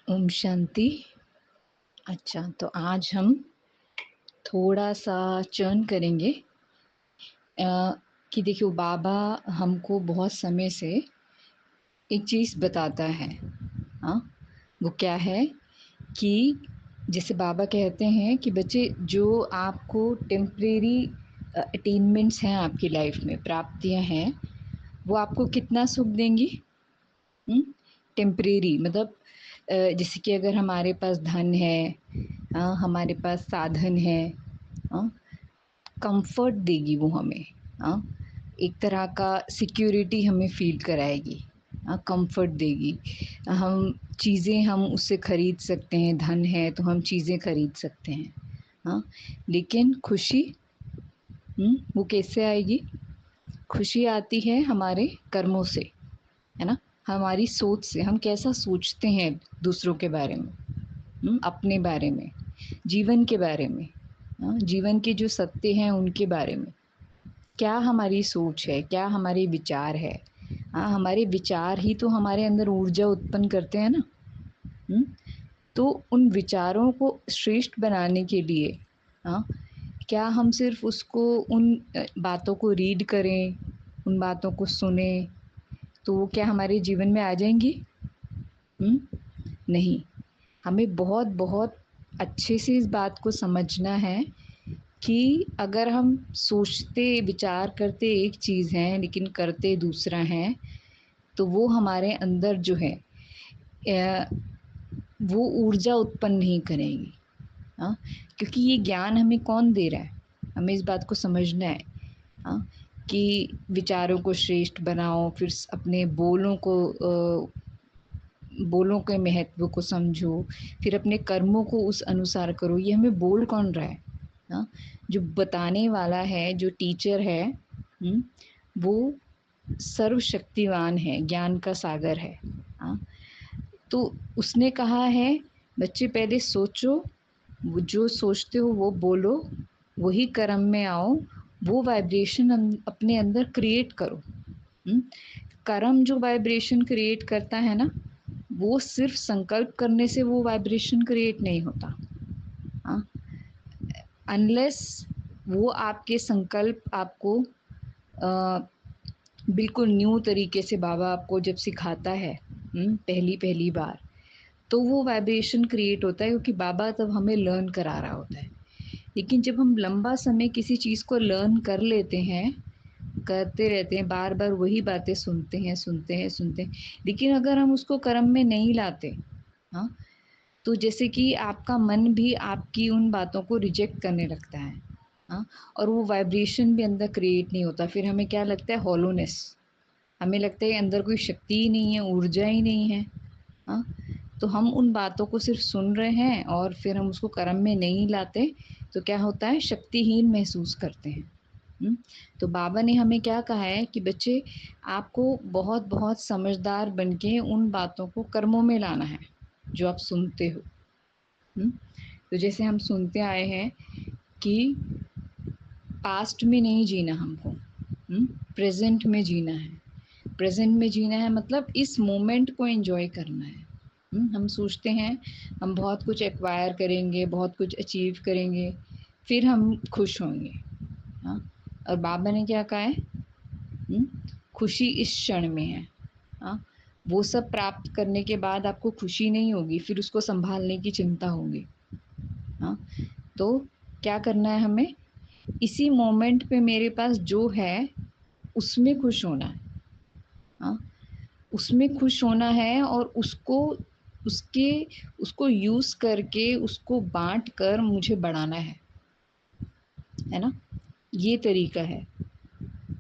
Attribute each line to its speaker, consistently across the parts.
Speaker 1: ओम शांति। अच्छा, तो आज हम थोड़ा सा चर्न करेंगे कि देखियो बाबा हमको बहुत समय से एक चीज़ बताता है। हाँ, वो क्या है कि जैसे बाबा कहते हैं कि बच्चे जो आपको टेम्परेरी अटेनमेंट्स हैं आपकी लाइफ में, प्राप्तियां हैं, वो आपको कितना सुख देंगी। टेम्परेरी मतलब जैसे कि अगर हमारे पास धन है, हमारे पास साधन है, कंफर्ट देगी वो हमें। हाँ, एक तरह का सिक्योरिटी हमें फील कराएगी। हाँ, कंफर्ट देगी। हम चीज़ें हम उससे खरीद सकते हैं, धन है तो हम चीज़ें खरीद सकते हैं। हाँ, लेकिन खुशी वो कैसे आएगी? खुशी आती है हमारे कर्मों से, है ना, हमारी सोच से। हम कैसा सोचते हैं दूसरों के बारे में, अपने बारे में, जीवन के बारे में, जीवन के जो सत्य हैं उनके बारे में। क्या हमारी सोच है, क्या हमारे विचार है। हाँ, हमारे विचार ही तो हमारे अंदर ऊर्जा उत्पन्न करते हैं ना। हुँ? तो उन विचारों को श्रेष्ठ बनाने के लिए, हाँ, क्या हम सिर्फ उसको उन बातों को रीड करें, उन बातों को सुने, तो वो क्या हमारे जीवन में आ जाएंगी? नहीं। हमें बहुत बहुत अच्छे से इस बात को समझना है कि अगर हम सोचते विचार करते एक चीज़ है लेकिन करते दूसरा है, तो वो हमारे अंदर जो है अ, वो ऊर्जा उत्पन्न नहीं करेंगी। हाँ, क्योंकि ये ज्ञान हमें कौन दे रहा है, हमें इस बात को समझना है। हाँ, कि विचारों को श्रेष्ठ बनाओ, फिर अपने बोलों के महत्व को समझो, फिर अपने कर्मों को उस अनुसार करो। ये हमें बोल कौन रहा है? हाँ, जो बताने वाला है, जो टीचर है, वो सर्वशक्तिवान है, ज्ञान का सागर है। हाँ, तो उसने कहा है बच्चे पहले सोचो, वो जो सोचते हो वो बोलो, वही कर्म में आओ, वो वाइब्रेशन अपने अंदर क्रिएट करो। कर्म जो वाइब्रेशन क्रिएट करता है ना, वो सिर्फ संकल्प करने से वो वाइब्रेशन क्रिएट नहीं होता। हाँ, अनलेस वो आपके संकल्प आपको बिल्कुल न्यू तरीके से बाबा आपको जब सिखाता है पहली पहली बार, तो वो वाइब्रेशन क्रिएट होता है, क्योंकि बाबा तब हमें लर्न करा रहा होता है। लेकिन जब हम लंबा समय किसी चीज़ को लर्न कर लेते हैं, करते रहते हैं, बार बार वही बातें सुनते हैं सुनते हैं सुनते हैं, लेकिन अगर हम उसको कर्म में नहीं लाते, हाँ, तो जैसे कि आपका मन भी आपकी उन बातों को रिजेक्ट करने लगता है। हाँ, और वो वाइब्रेशन भी अंदर क्रिएट नहीं होता। फिर हमें क्या लगता है? हॉलोनेस। हमें लगता है अंदर कोई शक्ति ही नहीं है, ऊर्जा ही नहीं है। हाँ, तो हम उन बातों को सिर्फ सुन रहे हैं और फिर हम उसको कर्म में नहीं लाते, तो क्या होता है? शक्तिहीन महसूस करते हैं। तो बाबा ने हमें क्या कहा है कि बच्चे, आपको बहुत बहुत समझदार बन के उन बातों को कर्मों में लाना है जो आप सुनते हो। तो जैसे हम सुनते आए हैं कि पास्ट में नहीं जीना हमको, प्रेजेंट में जीना है। प्रेजेंट में जीना है मतलब इस मोमेंट को एंजॉय करना है। हम सोचते हैं हम बहुत कुछ एक्वायर करेंगे, बहुत कुछ अचीव करेंगे, फिर हम खुश होंगे। हाँ, और बाबा ने क्या कहा है? खुशी इस क्षण में है। हाँ, वो सब प्राप्त करने के बाद आपको खुशी नहीं होगी, फिर उसको संभालने की चिंता होगी। हाँ, तो क्या करना है हमें? इसी मोमेंट पे मेरे पास जो है उसमें खुश होना है। हाँ, उसमें खुश होना है और उसके उसको यूज़ करके, उसको बाँट कर मुझे बढ़ाना है ना? ये तरीका है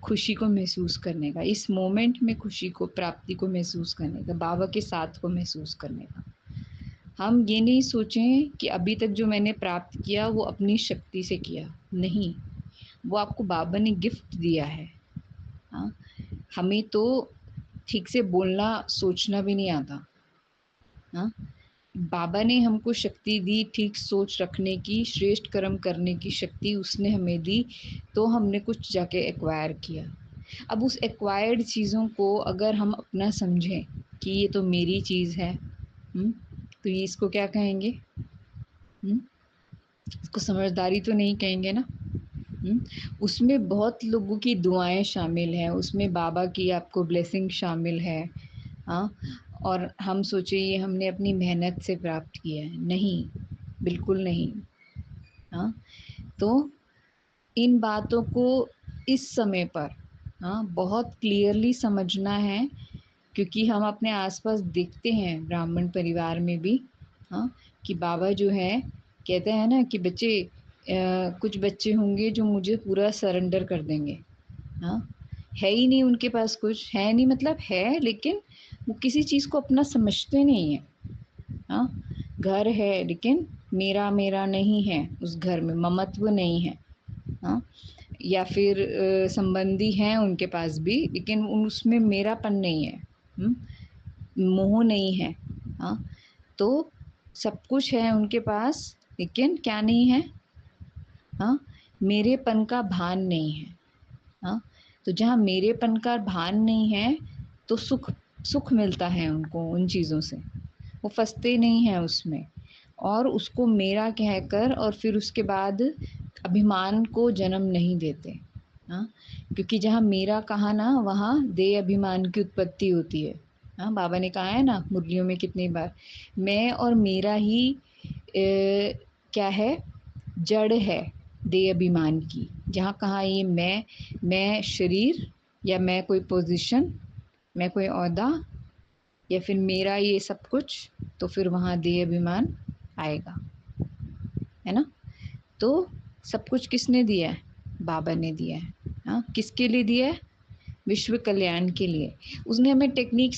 Speaker 1: खुशी को महसूस करने का, इस मोमेंट में खुशी को, प्राप्ति को महसूस करने का, बाबा के साथ को महसूस करने का। हम ये नहीं सोचें कि अभी तक जो मैंने प्राप्त किया वो अपनी शक्ति से किया, नहीं, वो आपको बाबा ने गिफ्ट दिया है। हाँ, हमें तो ठीक से बोलना सोचना भी नहीं आता। हाँ, बाबा ने हमको शक्ति दी, ठीक सोच रखने की, श्रेष्ठ कर्म करने की शक्ति उसने हमें दी, तो हमने कुछ जाके एक्वायर किया। अब उस एक्वायर्ड चीज़ों को अगर हम अपना समझें कि ये तो मेरी चीज़ है, तो ये इसको क्या कहेंगे? हुँ? इसको समझदारी तो नहीं कहेंगे ना? हुँ? उसमें बहुत लोगों की दुआएँ शामिल हैं, उसमें बाबा की आपको ब्लेसिंग शामिल है, हाँ? और हम सोचे ये हमने अपनी मेहनत से प्राप्त किया है, नहीं, बिल्कुल नहीं, हाँ? तो इन बातों को इस समय पर, हाँ, बहुत क्लियरली समझना है, क्योंकि हम अपने आस-पास देखते हैं ब्राह्मण परिवार में भी, हाँ, कि बाबा जो है कहते हैं ना कि बच्चे कुछ बच्चे होंगे जो मुझे पूरा सरेंडर कर देंगे, हाँ, है ही नहीं उनके पास कुछ, है नहीं मतलब है, लेकिन वो किसी चीज़ को अपना समझते नहीं हैं, हाँ, घर है लेकिन मेरा नहीं है, उस घर में ममत्व नहीं है, हाँ, या फिर संबंधी हैं उनके पास भी, लेकिन उसमें मेरापन नहीं है, हुँ, मोह नहीं है, हाँ, तो सब कुछ है उनके पास, लेकिन क्या नहीं है, हाँ, मेरेपन का भान नहीं है, हाँ, तो जहाँ मेरेपन का भान नहीं है, तो सुख सुख मिलता है उनको उन चीज़ों से, वो फँसते नहीं हैं उसमें, और उसको मेरा कहकर और फिर उसके बाद अभिमान को जन्म नहीं देते, हाँ, क्योंकि जहाँ मेरा कहा ना, वहाँ देह अभिमान की उत्पत्ति होती है, हाँ, बाबा ने कहा है ना मुरलियों में कितनी बार, मैं और मेरा ही क्या है, जड़ है देह अभिमान की, जहाँ कहा ये मैं शरीर, या मैं कोई पोजीशन, मैं कोई ओहदा, या फिर मेरा ये सब कुछ, तो फिर वहाँ देह अभिमान आएगा, है ना? तो सब कुछ किसने दिया है? बाबा ने दिया है, हाँ, किसके लिए दिया है? विश्व कल्याण के लिए। उसने हमें टेक्नीक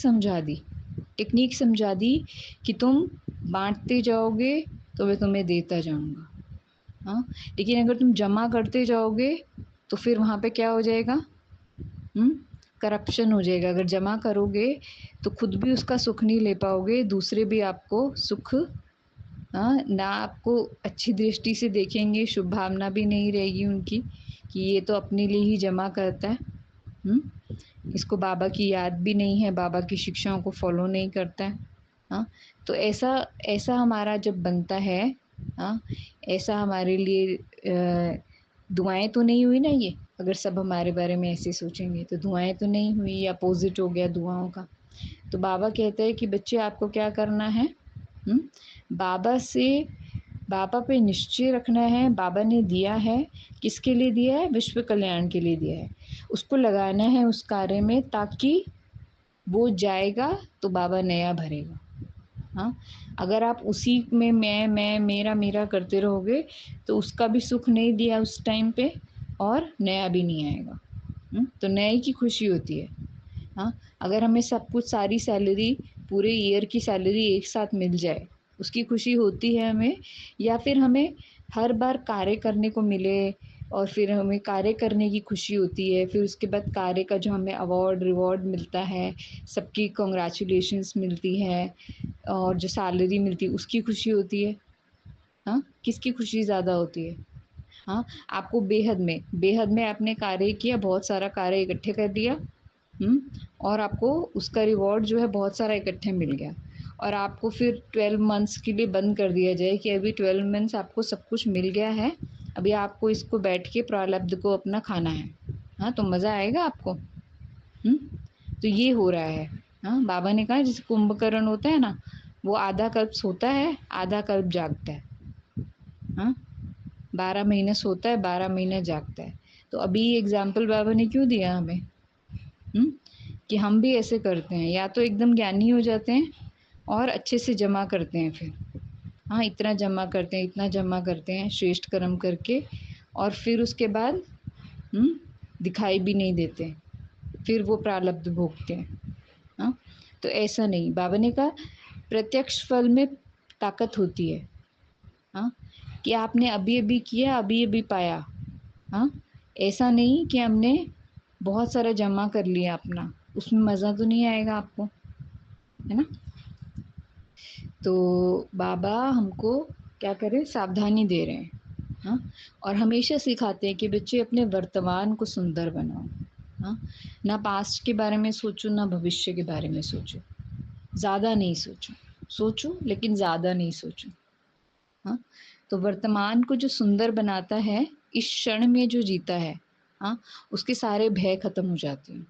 Speaker 1: समझा दी कि तुम बांटते जाओगे तो मैं तुम्हें देता जाऊंगा, हाँ, लेकिन अगर तुम जमा करते जाओगे तो फिर वहाँ पे क्या हो जाएगा? करप्शन हो जाएगा। अगर जमा करोगे तो खुद भी उसका सुख नहीं ले पाओगे, दूसरे भी आपको सुख, हाँ, ना आपको अच्छी दृष्टि से देखेंगे, शुभ भावना भी नहीं रहेगी उनकी कि ये तो अपने लिए ही जमा करता है, हुँ? इसको बाबा की याद भी नहीं है, बाबा की शिक्षाओं को फॉलो नहीं करता है, हाँ? तो ऐसा ऐसा हमारा जब बनता है, हाँ, ऐसा हमारे लिए दुआएँ तो नहीं हुई ना ये, अगर सब हमारे बारे में ऐसे सोचेंगे तो दुआएँ तो नहीं हुई, ये अपोज़िट हो गया दुआओं का। तो बाबा कहते हैं कि बच्चे आपको क्या करना है, हुँ? बाबा से बाबा पे निश्चय रखना है, बाबा ने दिया है, किसके लिए दिया है? विश्व कल्याण के लिए दिया है। उसको लगाना है उस कार्य में, ताकि वो जाएगा तो बाबा नया भरेगा, हाँ? अगर आप उसी में मैं, मेरा करते रहोगे तो उसका भी सुख नहीं दिया उस टाइम पे, और नया भी नहीं आएगा, तो नए की खुशी होती है, हाँ? अगर हमें सब कुछ, सारी सैलरी, पूरे ईयर की सैलरी एक साथ मिल जाए, उसकी खुशी होती है हमें, या फिर हमें हर बार कार्य करने को मिले और फिर हमें कार्य करने की खुशी होती है, फिर उसके बाद कार्य का जो हमें अवार्ड, रिवॉर्ड मिलता है, सबकी कांग्रेचुलेशंस मिलती है और जो सैलरी मिलती है उसकी खुशी होती है, हाँ? किसकी खुशी ज़्यादा होती है? हाँ, आपको बेहद में आपने कार्य किया, बहुत सारा कार्य इकट्ठे कर दिया, और आपको उसका रिवॉर्ड जो है बहुत सारा इकट्ठे मिल गया, और आपको फिर 12 मंथ्स के लिए बंद कर दिया जाए कि अभी 12 मंथ्स आपको सब कुछ मिल गया है, अभी आपको इसको बैठ के प्रारब्ध को अपना खाना है, हाँ, तो मज़ा आएगा आपको, हुँ? तो ये हो रहा है, हाँ, बाबा ने कहा जैसे कुंभकर्ण होता है ना, वो आधा कल्प सोता है, आधा कल्प जागता है, हाँ, 12 महीने सोता है, 12 महीने जागता है। तो अभी ये एग्ज़ाम्पल बाबा ने क्यों दिया हमें? हुँ? कि हम भी ऐसे करते हैं, या तो एकदम ज्ञानी हो जाते हैं और अच्छे से जमा करते हैं फिर, हाँ, इतना जमा करते हैं, इतना जमा करते हैं श्रेष्ठ कर्म करके, और फिर उसके बाद हुँ, दिखाई भी नहीं देते, फिर वो प्रारब्ध भोगते हैं, हाँ? तो ऐसा नहीं, बाबा ने कहा प्रत्यक्ष फल में ताकत होती है, हाँ? कि आपने अभी-अभी किया, अभी-अभी पाया, हाँ? ऐसा नहीं कि हमने बहुत सारा जमा कर लिया अपना, उसमें मज़ा तो नहीं आएगा आपको, है ना? तो बाबा हमको क्या करें, सावधानी दे रहे हैं, हाँ? और हमेशा सिखाते हैं कि बच्चे अपने वर्तमान को सुंदर बनाओ, हाँ? ना पास्ट के बारे में सोचो, ना भविष्य के बारे में सोचो, ज़्यादा नहीं सोचो, सोचो लेकिन ज़्यादा नहीं सोचो। हाँ, तो वर्तमान को जो सुंदर बनाता है, इस क्षण में जो जीता है, हाँ, उसके सारे भय खत्म हो जाते हैं।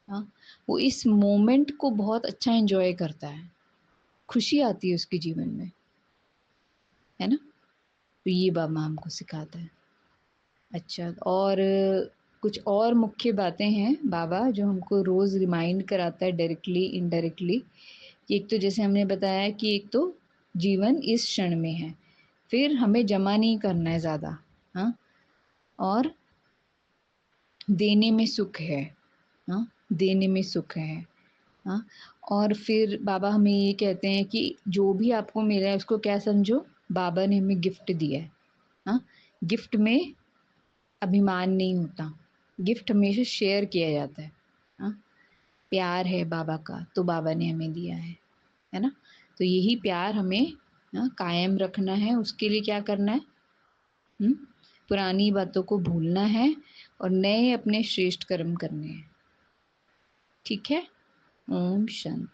Speaker 1: हाँ, वो इस मोमेंट को बहुत अच्छा एंजॉय करता है, खुशी आती है उसके जीवन में, है ना? तो ये बाबा हमको सिखाता है। अच्छा, और कुछ और मुख्य बातें हैं बाबा जो हमको रोज़ रिमाइंड कराता है डायरेक्टली, इनडायरेक्टली। एक तो जैसे हमने बताया कि एक तो जीवन इस क्षण में है, फिर हमें जमा नहीं करना है ज़्यादा, हाँ? और देने में सुख है, हाँ? देने में सुख है, हाँ? और फिर बाबा हमें ये कहते हैं कि जो भी आपको मिला है उसको क्या समझो, बाबा ने हमें गिफ्ट दिया है, हाँ? गिफ्ट में अभिमान नहीं होता, गिफ्ट हमेशा शेयर किया जाता है, हाँ? प्यार है बाबा का, तो बाबा ने हमें दिया है ना? तो यही प्यार हमें कायम रखना है, उसके लिए क्या करना है? हुँ? पुरानी बातों को भूलना है और नए अपने श्रेष्ठ कर्म करने हैं। ठीक है? ओम शांति।